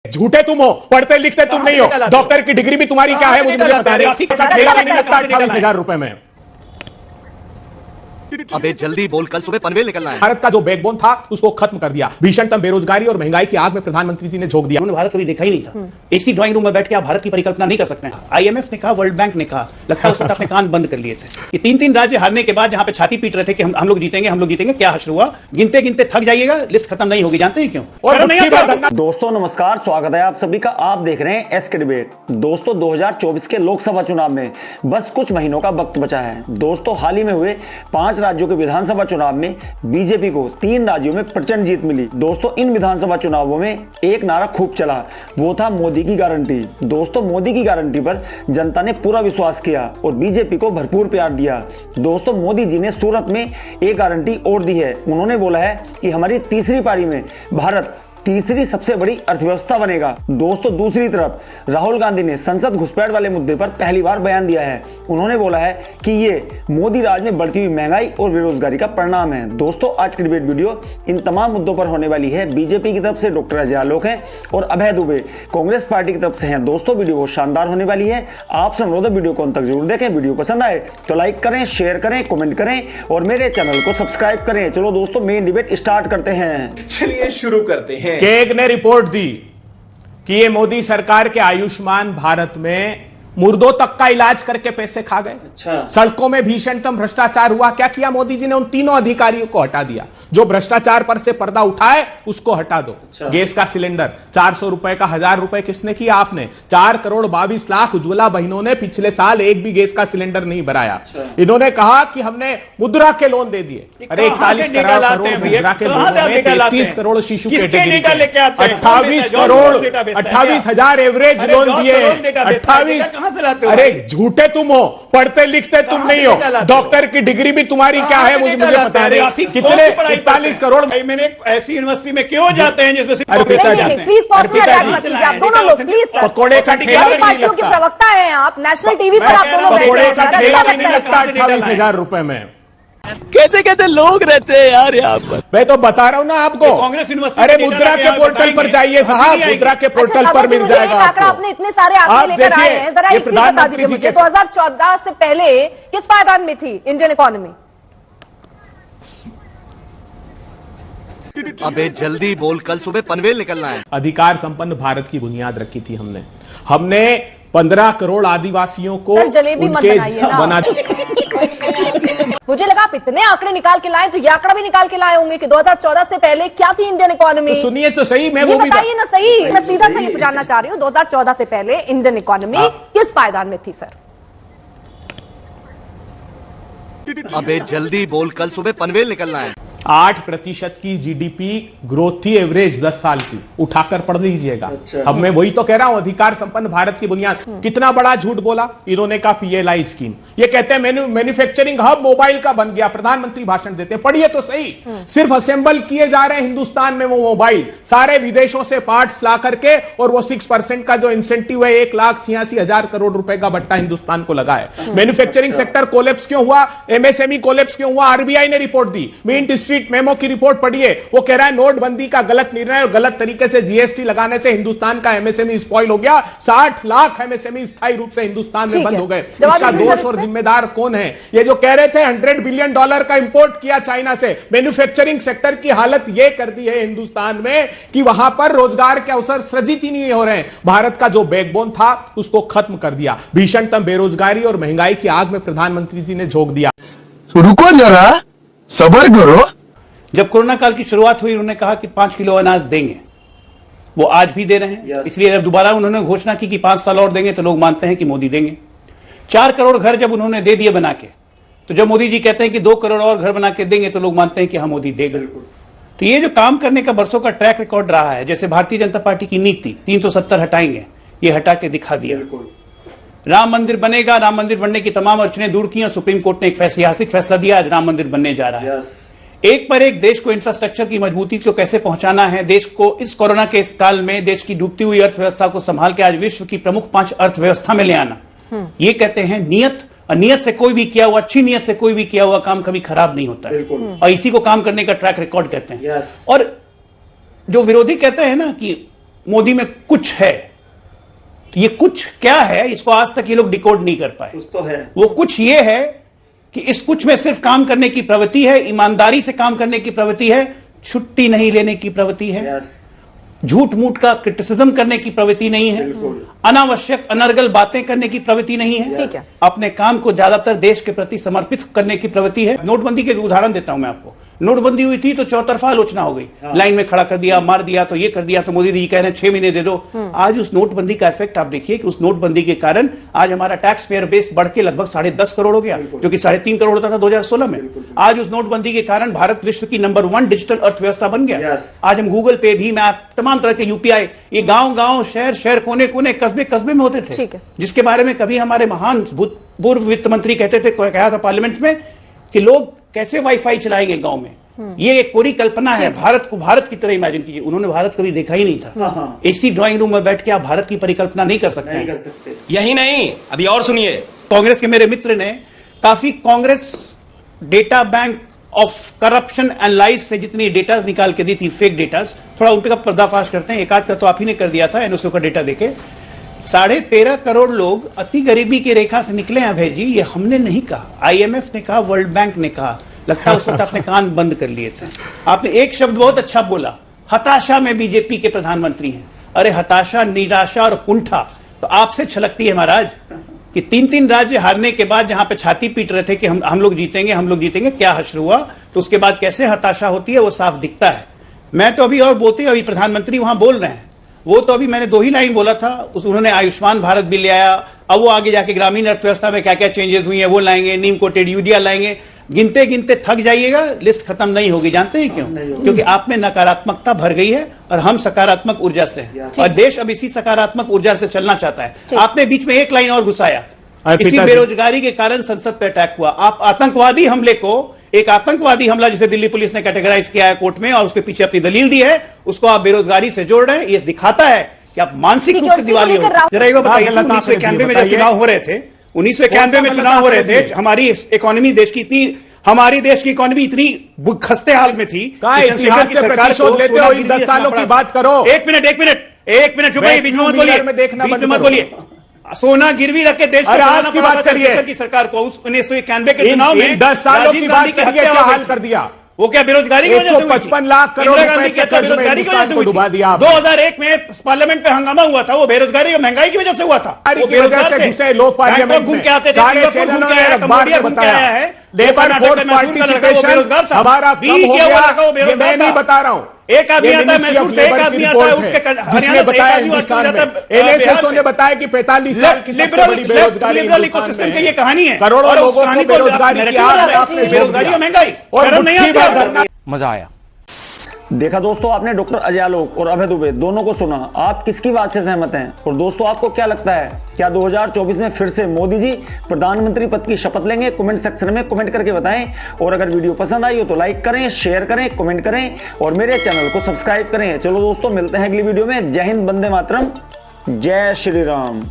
झूठे तुम हो, पढ़ते लिखते तुम नहीं हो, डॉक्टर की डिग्री भी तुम्हारी क्या है मुझे बता रहे। 28,000 रुपए में। अबे जल्दी बोल, कल सुबह पनवेल निकलना है। भारत का जो बैकबोन था उसको खत्म कर दिया। भीषणतम बेरोजगारी और महंगाई की आग में प्रधानमंत्री जी ने झोंक दिया। उन्होंने भारत कभी देखा ही नहीं था। एसी ड्राइंग रूम में बैठ के आप भारत की परिकल्पना नहीं कर सकते हैं। आईएमएफ ने कहा, वर्ल्ड बैंक ने कहा, लगता है उस वक्त अपने कान बंद कर लिए थे। ये तीन राज्य हारने के बाद जहां पे छाती पीट रहे थे कि हम लोग जीतेंगे, हम लोग जीतेंगे, क्या हश्र हुआ? गिनते गिनते थक जाइएगा, लिस्ट खत्म नहीं होगी। जानते हैं क्यों? दोस्तों नमस्कार, स्वागत है आप सभी का। आप देख रहे हैं एसके डिबेट। दोस्तों 2024 के लोकसभा चुनाव में बस कुछ महीनों का वक्त बचा है। दोस्तों हाल ही में हुए 5 राज्यों के विधानसभा चुनाव में बीजेपी को 3 राज्यों में प्रचंड जीत मिली। दोस्तों इन विधानसभा चुनावों में एक नारा खूब चला, वो था मोदी की गारंटी। दोस्तों मोदी की गारंटी पर जनता ने पूरा विश्वास किया और बीजेपी को भरपूर प्यार दिया। दोस्तों मोदी जी ने सूरत में एक गारंटी और दी है। उन्होंने बोला है कि हमारी तीसरी पारी में भारत तीसरी सबसे बड़ी अर्थव्यवस्था बनेगा। दोस्तों दूसरी तरफ राहुल गांधी ने संसद घुसपैठ वाले मुद्दे पर पहली बार बयान दिया है। उन्होंने बोला है कि ये मोदी राज में बढ़ती हुई महंगाई और बेरोजगारी का परिणाम है। दोस्तों आज की डिबेट वीडियो इन तमाम मुद्दों पर होने वाली है। बीजेपी की तरफ से डॉक्टर अजय आलोक हैं और अभय दुबे कांग्रेस पार्टी की तरफ से हैं। दोस्तों वीडियो बहुत शानदार होने वाली है। आपसे अनुरोध है वीडियो को अंत तक जरूर देखें। वीडियो पसंद आए तो लाइक करें, शेयर करें, कमेंट करें और मेरे चैनल को सब्सक्राइब करें। चलो दोस्तों मेन डिबेट स्टार्ट करते हैं। चलिए शुरू करते हैं। केग ने रिपोर्ट दी कि ये मोदी सरकार के आयुष्मान भारत में मुर्दों तक का इलाज करके पैसे खा गए। अच्छा। सड़कों में भीषणतम भ्रष्टाचार हुआ। क्या किया मोदी जी ने? उन तीनों अधिकारियों को हटा दिया। जो भ्रष्टाचार पर से पर्दा उठाए उसको हटा दो। अच्छा। गैस का सिलेंडर 400 रुपए का 1000 रुपए किसने किया? आपने। 4,22,00,000 उज्ज्वला बहनों ने पिछले साल एक भी गैस का सिलेंडर नहीं भराया। अच्छा। इन्होंने कहा कि हमने मुद्रा के लोन दे दिए। अरे 41 करोड़ मुद्रा के लोन में 33 करोड़ शिशु कैटेगरी के 28 करोड़ 28,000 एवरेज लोन दिए। 28। अरे झूठे तुम हो, पढ़ते लिखते तुम नहीं हो, डॉक्टर की डिग्री भी तुम्हारी क्या है मुझे बता रहे। कितने 41 करोड़। मैंने ऐसी यूनिवर्सिटी में क्यों जाते हैं जिसमें प्लीज दोनों लोग प्लीज पकौड़े का ठेला भी नहीं पार्टियों के लगता। प्रवक्ता हैं आप, नेशनल टीवी पर आप दोनों बैठे पकौड़े हैं, का ठेला भी नहीं लगता 28,000 28,000 रुपए में। कैसे कैसे लोग रहते हैं यार यहाँ पर। मैं तो बता रहा हूँ ना आपको। कांग्रेस यूनिवर्सिटी अरे मुद्रा के पोर्टल पर जाइए साहब, मुद्रा के पोर्टल पर मिल जाएगा आपको। आपने इतने सारे आंकड़े लेकर आए हैं, जरा एक चीज बता दीजिए मुझे, 2014 से पहले किस पायदान में थी इंडियन इकोनॉमी? अबे जल्दी बोल, कल सुबह पनवेल निकलना है। अधिकार संपन्न भारत की बुनियाद रखी थी हमने 15 करोड़ आदिवासियों को जलेबी मत बनाइए ना। मुझे लगा आप इतने आंकड़े निकाल के लाए तो ये आंकड़ा भी निकाल के लाए होंगे कि 2014 से पहले क्या थी इंडियन इकोनॉमी। तो सुनिए तो सही, मैं वो भी बताइए ना। सही, मैं सीधा सही जानना चाह रही हूँ, 2014 से पहले इंडियन इकोनॉमी किस पायदान में थी सर? अबे जल्दी बोल, कल सुबह पनवेल निकलना है। 8% की जीडीपी ग्रोथ थी एवरेज 10 साल की। उठाकर पढ़ लीजिएगा। अब मैं वही तो कह रहा हूं, अधिकार संपन्न भारत की बुनियाद। कितना बड़ा झूठ बोला इन्होंने। कहा PLI स्कीम, ये कहते हैं मैन्युफैक्चरिंग हब मोबाइल का बन गया। प्रधानमंत्री भाषण देते, पढ़िए तो सही। सिर्फ असेंबल किए जा रहे हैं हिंदुस्तान में वो मोबाइल, सारे विदेशों से पार्ट्स ला करके, और वो 6% का जो इंसेंटिव है 1,86,000 करोड़ रुपए का बट्टा हिंदुस्तान को लगा है। मैन्युफैक्चरिंग सेक्टर कोलैप्स क्यों हुआ? MSME कोलैप्स क्यों हुआ? RBI ने रिपोर्ट दी। मिंट स्ट्रीट मेमो की रिपोर्ट पढ़िए। वो कह रहा है नोटबंदी का गलत निर्णय और गलत तरीके से GST लगाने से हिंदुस्तान का MSME स्पॉइल हो गया। 60 लाख MSME स्थायी रूप से हिंदुस्तान में बंद हो गए। इसका दोष और जिम्मेदार कौन है? ये जो कह रहे थे $100 बिलियन का इंपोर्ट किया चाइना से, मैन्युफैक्चरिंग सेक्टर की हालत ये कर दी है हिंदुस्तान में कि वहां पर रोजगार के अवसर सृजित ही नहीं हो रहे हैं। भारत का जो बैकबोन था उसको खत्म कर दिया। भीषणतम बेरोजगारी और महंगाई की आग में प्रधानमंत्री जी ने झोंक दिया। रुको जरा, सब्र करो। जब कोरोना काल की शुरुआत हुई उन्होंने कहा कि 5 किलो अनाज देंगे, वो आज भी दे रहे हैं। इसलिए जब दोबारा उन्होंने घोषणा की कि 5 साल और देंगे तो लोग मानते हैं कि मोदी देंगे। 4 करोड़ घर जब उन्होंने दे दिए बना के, तो जब मोदी जी कहते हैं कि 2 करोड़ और घर बना के देंगे तो लोग मानते हैं कि हाँ मोदी देगा। तो ये जो काम करने का बरसों का ट्रैक रिकॉर्ड रहा है, जैसे भारतीय जनता पार्टी की नीति 370 हटाएंगे, ये हटा के दिखा दिया। राम मंदिर बनेगा, राम मंदिर बनने की तमाम अड़चनें दूर की और सुप्रीम कोर्ट ने एक ऐतिहासिक फैसला दिया, आज राम मंदिर बनने जा रहा है। एक पर एक देश को इंफ्रास्ट्रक्चर की मजबूती को कैसे पहुंचाना है, देश को इस कोरोना के काल में देश की डूबती हुई अर्थव्यवस्था को संभाल के आज विश्व की प्रमुख 5 अर्थव्यवस्था में ले आना, ये कहते हैं नियत। नियत से कोई भी किया हुआ, अच्छी नियत से कोई भी किया हुआ काम कभी खराब नहीं होता है, और इसी को काम करने का ट्रैक रिकॉर्ड कहते हैं। और जो विरोधी कहते हैं ना कि मोदी में कुछ है। तो ये कुछ क्या है, इसको आज तक ये लोग डिकोड नहीं कर पाए। कुछ तो है। वो कुछ ये है कि इस कुछ में सिर्फ काम करने की प्रवृत्ति है, ईमानदारी से काम करने की प्रवृत्ति है, छुट्टी नहीं लेने की प्रवृत्ति है, झूठ मूठ का क्रिटिसिज्म करने की प्रवृत्ति नहीं है, अनावश्यक अनर्गल बातें करने की प्रवृत्ति नहीं है, ठीक है। अपने काम को ज्यादातर देश के प्रति समर्पित करने की प्रवृत्ति है। नोटबंदी के उदाहरण देता हूं मैं आपको। नोटबंदी हुई थी तो चौतरफा आलोचना हो गई, लाइन में खड़ा कर दिया, मार दिया, तो ये कर दिया, तो मोदी जी कह रहे हैं 6 महीने दे दो। आज उस नोटबंदी का इफेक्ट आप देखिए कि उस नोटबंदी के कारण आज हमारा टैक्स पेयर बेस बढ़ के लगभग 10.5 करोड़ हो गया, जो कि 3.5 करोड़ होता था 2016 में। आज उस नोटबंदी के कारण भारत विश्व की नंबर 1 डिजिटल अर्थव्यवस्था बन गया। आज हम गूगल पे भी, मैं तमाम तरह के यूपीआई, ये गांव-गांव, शहर कोने कोने, कस्बे में होते थे, जिसके बारे में कभी हमारे महान पूर्व वित्त मंत्री कहते थे, कहा था पार्लियामेंट में कि लोग कैसे वाईफाई चलाएंगे गांव में। ये एक पूरी कल्पना है। भारत को भारत की तरह इमेजिन कीजिए। उन्होंने भारत कभी देखा ही नहीं था। इसी ड्राइंग रूम में बैठ के आप भारत की परिकल्पना नहीं कर सकते। यही नहीं, अभी और सुनिए। कांग्रेस के मेरे मित्र ने काफी Congress data bank of corruption and lies से जितनी डेटा निकाल के दी थी, फेक डेटा, थोड़ा उन पे पर्दाफाश करते हैं। एक आध का तो आप ही ने कर दिया था एनओसी का डेटा देके। 13.5 करोड़ लोग अति गरीबी की रेखा से निकले हैं अभय जी। ये हमने नहीं कहा, आईएमएफ ने कहा, वर्ल्ड बैंक ने कहा। लगता है उस वक्त आपने कान बंद कर लिए थे। आपने एक शब्द बहुत अच्छा बोला, हताशा में बीजेपी के प्रधानमंत्री हैं। अरे हताशा, निराशा और कुंठा तो आपसे छलकती है महाराज, कि 3 राज्य हारने के बाद जहां पे छाती पीट रहे थे कि हम लोग जीतेंगे, क्या हश्र हुआ, तो उसके बाद कैसे हताशा होती है वो साफ दिखता है। मैं तो अभी और बोलते अभी प्रधानमंत्री वहां बोल रहे हैं, वो तो अभी मैंने 2 ही लाइन बोला था। उन्होंने आयुष्मान भारत बिल ले आया, अब वो आगे जाके ग्रामीण अर्थव्यवस्था में क्या क्या चेंजेस हुई है वो लाएंगे, नीम कोटेड यूरिया लाएंगे। गिनते गिनते थक जाइएगा, लिस्ट खत्म नहीं होगी। जानते हैं क्यों? क्योंकि आप में नकारात्मकता भर गई है और हम सकारात्मक ऊर्जा से हैं, और देश अब इसी सकारात्मक ऊर्जा से चलना चाहता है। आपने बीच में एक लाइन और घुसाया, इसी बेरोजगारी के कारण संसद पर अटैक हुआ। आप आतंकवादी हमले को, एक आतंकवादी हमला जिसे दिल्ली पुलिस ने कैटेगराइज किया है कोर्ट में और उसके पीछे अपनी दलील दी है, उसको आप बेरोजगारी से जोड़ रहे हैं। ये दिखाता है कि आप मानसिक रूप से दिवाली हो। जरा एक बात बताइए, 1991 में जब चुनाव हो रहे थे, 1991 में चुनाव हो रहे थे, हमारी इकोनॉमी देश की इतनी, हमारी देश की इकोनॉमी इतनी खस्ते हाल में थी। इतिहास से प्रतिशोध लेते हो, इन 10 सालों की बात करो। एक मिनट चुप रहिए, बीच में मत बोलिए। सोना गिरवी रख के देश आज की बात करिए की सरकार को। 1991 के चुनाव में 10 सालों की बात करिए, क्या हाल कर दिया। वो क्या बेरोजगारी की वजह से? 155 लाख करोड़ रुपए के कर्ज में हिंदुस्तान को डुबा दिया। 2001 में पार्लियामेंट पे हंगामा हुआ था, वो बेरोजगारी और महंगाई की वजह से हुआ था। की वजह से घुसे लोग पार्लियामेंट में, सारे चैनलों ने अखबार में बताया है। लेबर फोर्स पार्टिसिपेशन हमारा कम हो गया, ये मैं नहीं बता रहा हूं। एक आदमी आता है मैसूर से, एक आदमी आता है उठ के जिसने बताया हिंदुस्तान में, एनएसएसओ ने बताया कि 45 साल की सबसे बड़ी बेरोजगारी हिंदुस्तान में ये कहानी है। करोड़ों लोगों को बेरोजगारी की आग में आपने बेरोजगारी और महंगाई और मजा आया। देखा दोस्तों, आपने डॉक्टर अजय आलोक और अभय दुबे दोनों को सुना। आप किसकी बात से सहमत हैं? और दोस्तों, आपको क्या लगता है, क्या 2024 में फिर से मोदी जी प्रधानमंत्री पद की शपथ लेंगे? कमेंट सेक्शन में कमेंट करके बताएं। और अगर वीडियो पसंद आई हो तो लाइक करें, शेयर करें, कमेंट करें और मेरे चैनल को सब्सक्राइब करें। चलो दोस्तों, मिलते हैं अगली वीडियो में। जय हिंद, वंदे मातरम, जय श्री राम।